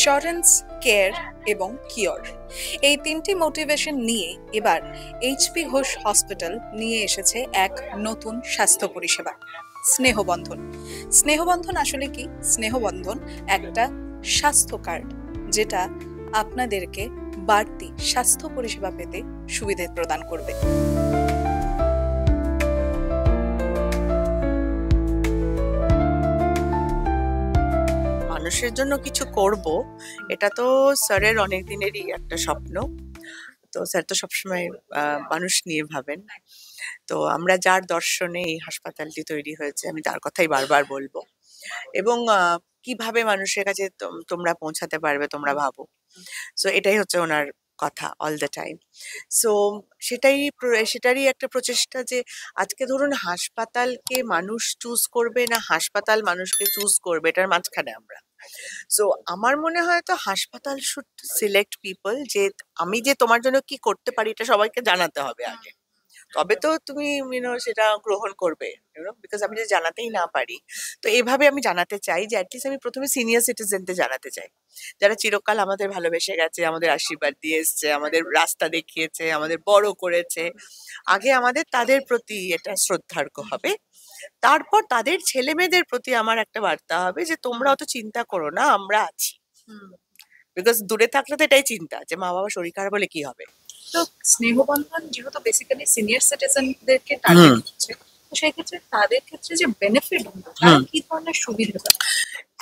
Assurance, care এবং cure, এই তিনটি মোটিভেশন নিয়ে এবার এইচপি ঘোষ হসপিটাল নিয়ে এসেছে এক নতুন স্বাস্থ্য পরিষেবা, স্নেহবন্ধন। স্নেহবন্ধন আসলে কি? স্নেহবন্ধন একটা স্বাস্থ্য কার্ড, যেটা আপনাদেরকে বাড়তি স্বাস্থ্য পরিষেবা পেতে সুবিধা প্রদান করবে। মানুষের জন্য কিছু করব, এটা তো স্যারের অনেক দিনেরই একটা স্বপ্ন। তো স্যার তো সবসময় মানুষ নিয়ে ভাবেন। তো আমরা যার দর্শনে এই হাসপাতালটি তৈরি হয়েছে, আমি তার কথাই বারবার বলবো। এবং কিভাবে মানুষের কাছে তোমরা পৌঁছাতে পারবে তোমরা ভাবো। সো এটাই হচ্ছে ওনার কথা অল দ্য টাইম। সো সেটারই একটা প্রচেষ্টা যে আজকে ধরুন হাসপাতালকে মানুষ চুজ করবে না হাসপাতাল মানুষকে চুজ করবে, এটার মাঝখানে আমরা। সো আমার মনে হয় তো হাসপাতাল শুড সিলেক্ট পিপল, যে আমি যে তোমার জন্য কি করতে পারি এটা সবাইকে জানাতে হবে আগে, তবে তো তুমি সেটা গ্রহণ করবে। বিকজ আমি যদি জানাতেই না পারি, তো এভাবে আমি জানাতে চাই যে অ্যাটলিস্ট আমি প্রথমে সিনিয়র সিটিজেনদের জানাতে চাই, যারা চিরকাল আমাদের ভালোবেসে গেছে, আমাদের আশীর্বাদ দিয়ে এসছে, আমাদের রাস্তা দেখিয়েছে, আমাদের বড় করেছে। আগে আমাদের তাদের প্রতি এটা শ্রদ্ধার্ঘ হবে, তারপর তাদের ছেলে মেয়েদের প্রতি আমার একটা বার্তা হবে যে তোমরা অত চিন্তা করো না, আমরা আছি। বিকজ দূরে থাকলে তো এটাই চিন্তা যে মা বাবা শরীর খারাপ হলে কি হবে। তো স্নেহবন্ধন যেহেতু বেসিক্যালি সিনিয়র সিটিজেনদেরকে টার্গেট করছে, তো সেই ক্ষেত্রে তাদের ক্ষেত্রে যে বেনিফিট হবে, তার কি ধরনের সুবিধা পাবে?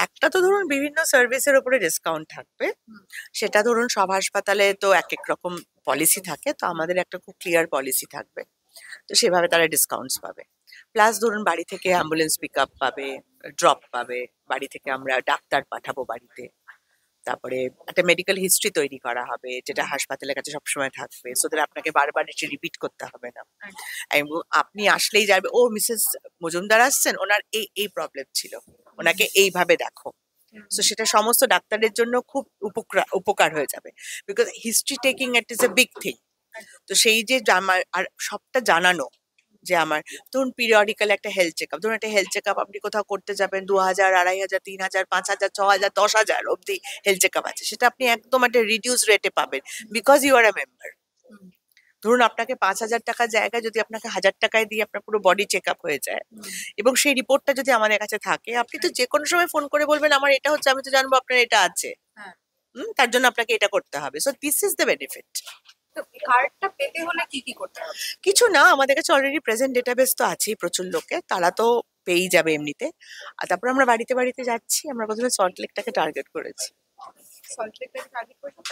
একটা তো ধরুন বিভিন্ন সার্ভিসের উপরে ডিসকাউন্ট থাকবে, সেটা ধরুন সব হাসপাতালে তো এক এক রকম পলিসি থাকে, তো আমাদের একটা খুব ক্লিয়ার পলিসি থাকবে, তো সেভাবে তারা ডিসকাউন্টস পাবে। প্লাস ধরুন বাড়ি থেকে অ্যাম্বুলেন্স পিক আপ পাবে, ড্রপ পাবে, বাড়ি থেকে আমরা ডাক্তার পাঠাবো বাড়িতে। তারপরে একটা মেডিকেল হিস্ট্রি তৈরি করা হবে, যেটা হাসপাতালের কাছে সবসময় থাকবে, সো দ্যাট আপনাকে বারবার এসে রিপিট করতে হবে না। এবং আপনি আসলেই যাবে, ও মিসেস মজুমদার আসছেন, ওনার এই এই প্রবলেম ছিল, ওনাকে এইভাবে দেখো। সো সেটা সমস্ত ডাক্তারের জন্য খুব উপকার হয়ে যাবে, because history taking it is a big thing. তো সেই যে আর সবটা জানানো, যে আমার ধরুন পিরিয়ডিক্যাল একটা হেলথ চেক আপ, ধরুন একটা হেলথ চেক আপ আপনি কোথাও করতে যাবেন, 2000, 2500, 3000, 5000, 6000, 10,000 অব্দি হেলথ চেক আপ আছে, সেটা আপনি একদম একটা রিডিউস রেটে পাবেন, because you are a member. ধরুন আপনাকে 5,000 টাকার জায়গায় যদি আপনাকে 1000 টাকায় দিয়ে আপনার পুরো বডি চেক আপ হয়ে যায়, এবং সেই রিপোর্টটা যদি আমাদের কাছে থাকে, আপনি তো যে কোনো সময় ফোন করে বলবেন আমার এটা হচ্ছে, আমি তো জানবো আপনার এটা আছে, তার জন্য আপনাকে এটা করতে হবে। So this is the benefit. কার্ডটা পেতে হলে কি কি করতে হবে? কিছু না, আমাদের কাছে অলরেডি প্রেজেন্ট ডেটাবেস তো আছেই প্রচুর লোকে, তারা তো পেয়েই যাবে এমনিতে। আর তারপর আমরা বাড়িতে বাড়িতে যাচ্ছি, আমরা প্রথমে সল্টলেকটাকে টার্গেট করেছি,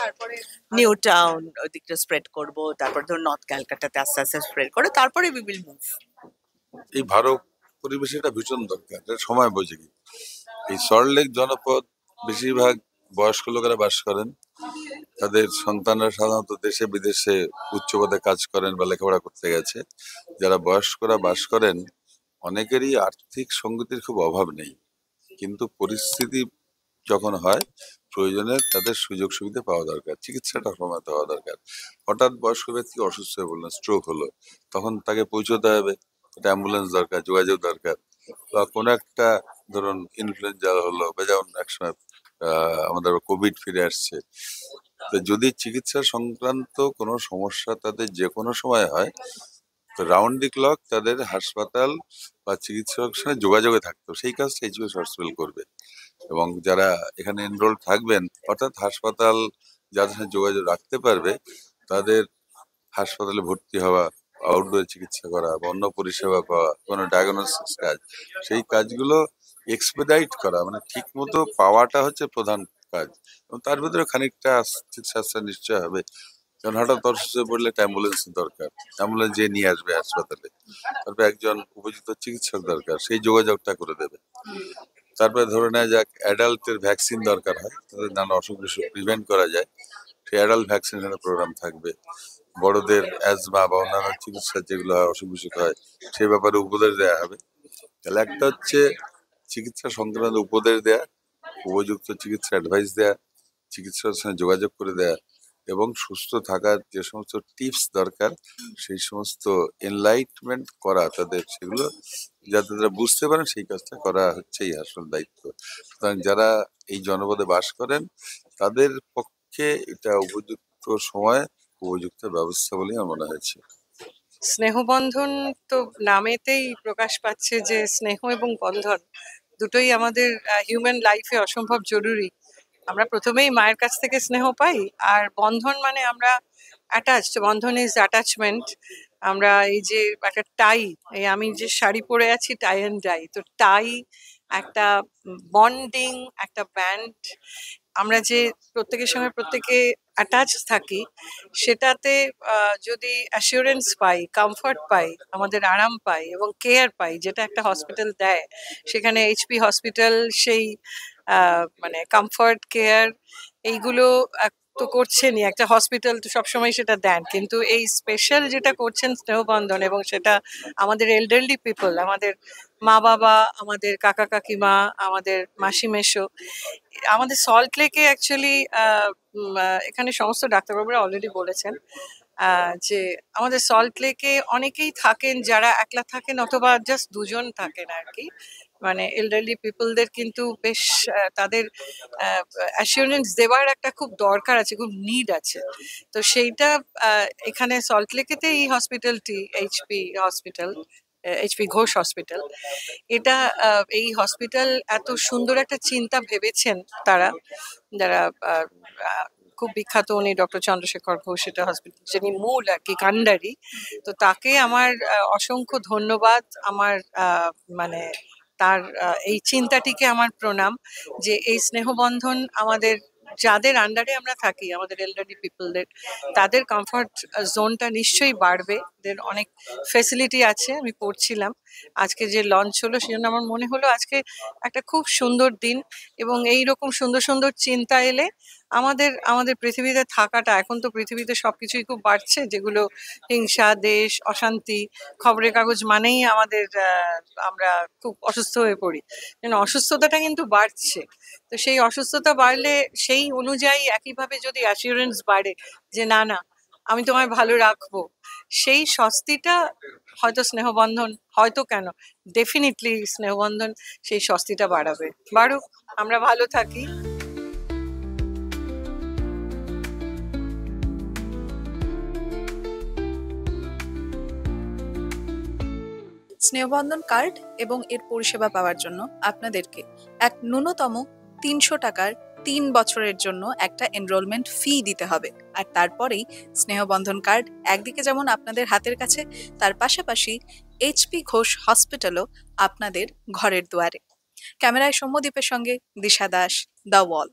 তারপরে নিউ টাউন ওদিকটা স্প্রেড করব, তারপর ধরুন নর্থ ক্যালকাটাতে আস্তে আস্তে স্প্রেড করে তারপরে উই উইল মুভ। এই ভারত পরিবেশে এটা ভীষণ দরকার, এটা সময় বোঝে কি। এই সল্টলেক জনপদ বেশিরভাগ বয়স্ক লোকেরা বাস করেন, তাদের সন্তানরা সাধারণত দেশে বিদেশে উচ্চ পদে কাজ করেন বা লেখাপড়া করতে গেছে। যারা বয়স্করা বাস করেন, অনেকেরই আর্থিক সঙ্গতির খুব অভাব নেই, কিন্তু পরিস্থিতি যখন হয় প্রয়োজনে তাদের সুযোগ সুবিধা পাওয়া দরকার, চিকিৎসাটা সময়তে হওয়া দরকার। হঠাৎ বয়স্ক ব্যক্তি অসুস্থ হয়ে বললেন, স্ট্রোক হলো, তখন তাকে পৌঁছতে হবে, একটা অ্যাম্বুলেন্স দরকার, যোগাযোগ দরকার। বা কোনো একটা ধরুন ইনফ্লুয়েঞ্জা হলো, বা যেমন একসময় আমাদের কোভিড ফিরে আসছে, তো যদি চিকিৎসা সংক্রান্ত কোনো সমস্যা তাদের যে কোনো সময় হয়, তো রাউন্ড দি ক্লক তাদের হাসপাতাল বা চিকিৎসকের সঙ্গে যোগাযোগে থাকতো, সেই কাজটা এইচপি হসপিটাল করবে। এবং যারা এখানে এনরোল থাকবেন, অর্থাৎ হাসপাতাল যাদের সাথে যোগাযোগ রাখতে পারবে, তাদের হাসপাতালে ভর্তি হওয়া, আউটডোর চিকিৎসা করা বা অন্য পরিষেবা পাওয়া, কোনো ডায়াগনোসিস কাজ, সেই কাজগুলো এক্সপেডাইট করা, মানে ঠিক মতো পাওয়াটা হচ্ছে প্রধান কাজ। এবং তার ভিতরে খানিকটা চিকিৎসা নিশ্চয় হবে, কারণ হঠাৎ অসুস্থ পড়লে একটা অ্যাম্বুলেন্স দরকার, অ্যাম্বুলেন্স যে নিয়ে আসবে হাসপাতালে, তারপরে একজন উপযুক্ত চিকিৎসক দরকার, সেই যোগাযোগটা করে দেবে। তারপরে ধরে নেওয়া যাক অ্যাডাল্টের ভ্যাকসিন দরকার হয়, তাদের নানা অসুখ বিসুখ প্রিভেন্ট করা যায়, সেই অ্যাডাল্ট ভ্যাকসিনেশনের প্রোগ্রাম থাকবে। বড়দের অ্যাজমা বা অন্যান্য চিকিৎসা যেগুলো হয়, অসুখ বিসুখ হয়, সেই ব্যাপারে উপদেশ দেওয়া হবে। তাহলে একটা হচ্ছে চিকিৎসা সংক্রান্ত উপদেশ দেয়া, উপযুক্ত চিকিৎসা অ্যাডভাইস দেয়া, চিকিৎসার সঙ্গে যোগাযোগ করে দেয়া, এবং সুস্থ থাকার যে সমস্ত টিপস দরকার সেই সমস্ত এনলাইটমেন্ট করা তাদের, সেগুলো যাতে তারা বুঝতে পারেন, সেই কাজটা করা হচ্ছে এই হাসপাতাল দায়িত্ব। সুতরাং যারা এই জনপদে বাস করেন তাদের পক্ষে এটা উপযুক্ত সময়, উপযুক্ত ব্যবস্থা বলেই আমার মনে হয়েছে। স্নেহবন্ধন তো নামেতেই প্রকাশ পাচ্ছে যে স্নেহ এবং বন্ধন দুটোই আমাদের হিউম্যান লাইফে অসম্ভব জরুরি। আমরা প্রথমেই মায়ের কাছ থেকে স্নেহ পাই, আর বন্ধন মানে আমরা অ্যাটাচড। Bandhan is attachment. আমরা এই যে একটা টাই, এই আমি যে শাড়ি পরে আছি টাই অ্যান্ড ডাই, তো টাই একটা বন্ডিং, একটা ব্যান্ড। আমরা যে প্রত্যেকের সঙ্গে প্রত্যেকে অ্যাটাচ থাকি, সেটাতে যদি অ্যাসিওরেন্স পাই, কমফর্ট পাই, আমাদের আরাম পাই এবং কেয়ার পাই, যেটা একটা হসপিটাল দেয়, সেখানে এইচপি হসপিটাল সেই মানে কমফর্ট, কেয়ার এইগুলো তো করছেনই। একটা হসপিটাল তো সবসময় সেটা দেন, কিন্তু এই স্পেশাল যেটা করছেন স্নেহবন্ধন, এবং সেটা আমাদের এল্ডারলি পিপল, আমাদের মা বাবা, আমাদের কাকা কাকিমা, আমাদের মাসি মেশো, আমাদের সল্ট লেকে অ্যাকচুয়ালি এখানে সমস্ত ডাক্তারবাবুরা অলরেডি বলেছেন যে আমাদের সল্ট লেকে অনেকেই থাকেন যারা একলা থাকেন, অথবা জাস্ট দুজন থাকেন আর কি। মানে এল্ডারলি পিপলদের কিন্তু বেশ তাদের অ্যাসিওরেন্স দেওয়ার একটা খুব দরকার আছে, খুব নিড আছে। তো সেইটা এখানে সল্ট লেকেতে এই হসপিটালটি, এইচপি ঘোষ হসপিটাল, এটা এই হসপিটাল এত সুন্দর একটা চিন্তা ভেবেছেন তারা, যারা খুব বিখ্যাত, উনি ডক্টর চন্দ্রশেখর ঘোষ, এটা হসপিটাল যিনি মূল আর কি কান্ডারি। তো তাকে আমার অসংখ্য ধন্যবাদ। আমার মানে তার এই চিন্তাটিকে আমার প্রণাম, যে এই স্নেহবন্ধন আমাদের যাদের আন্ডারে আমরা থাকি, আমাদের এল্ডারলি পিপলদের, তাদের কমফর্ট জোনটা নিশ্চয়ই বাড়বে। এদের অনেক ফেসিলিটি আছে। আমি পড়ছিলাম আজকে যে লঞ্চ হলো, সেজন্য আমার মনে হলো আজকে একটা খুব সুন্দর দিন, এবং এই রকম সুন্দর সুন্দর চিন্তা এলে আমাদের আমাদের পৃথিবীতে থাকাটা, এখন তো পৃথিবীতে সবকিছুই খুব বাড়ছে, যেগুলো হিংসা, দেশ, অশান্তি, খবরের কাগজ মানেই আমাদের আমরা খুব অসুস্থ হয়ে পড়ি। অসুস্থতাটা কিন্তু বাড়ছে। তো সেই অসুস্থতা বাড়লে সেই অনুযায়ী একইভাবে যদি অ্যাসিওরেন্স বাড়ে যে না না, আমি তোমায় ভালো রাখবো, সেই স্বস্তিটা হয়তো স্নেহবন্ধন, হয়তো কেন, ডেফিনেটলি স্নেহবন্ধন সেই স্বস্তিটা বাড়াবে। বাড়ুক, আমরা ভালো থাকি। স্নেহবন্ধন কার্ড এবং এর পরিষেবা পাওয়ার জন্য আপনাদেরকে এক ন্যূনতম ৩০০ টাকার ৩ বছরের জন্য একটা এনরোলমেন্ট ফি দিতে হবে। আর তারপরেই স্নেহবন্ধন কার্ড একদিকে যেমন আপনাদের হাতের কাছে, তার পাশাপাশি এইচপি ঘোষ হসপিটালও আপনাদের ঘরের দুয়ারে। ক্যামেরায় সৌম্যদীপের সঙ্গে দিশা দাস, দ্য ওয়াল।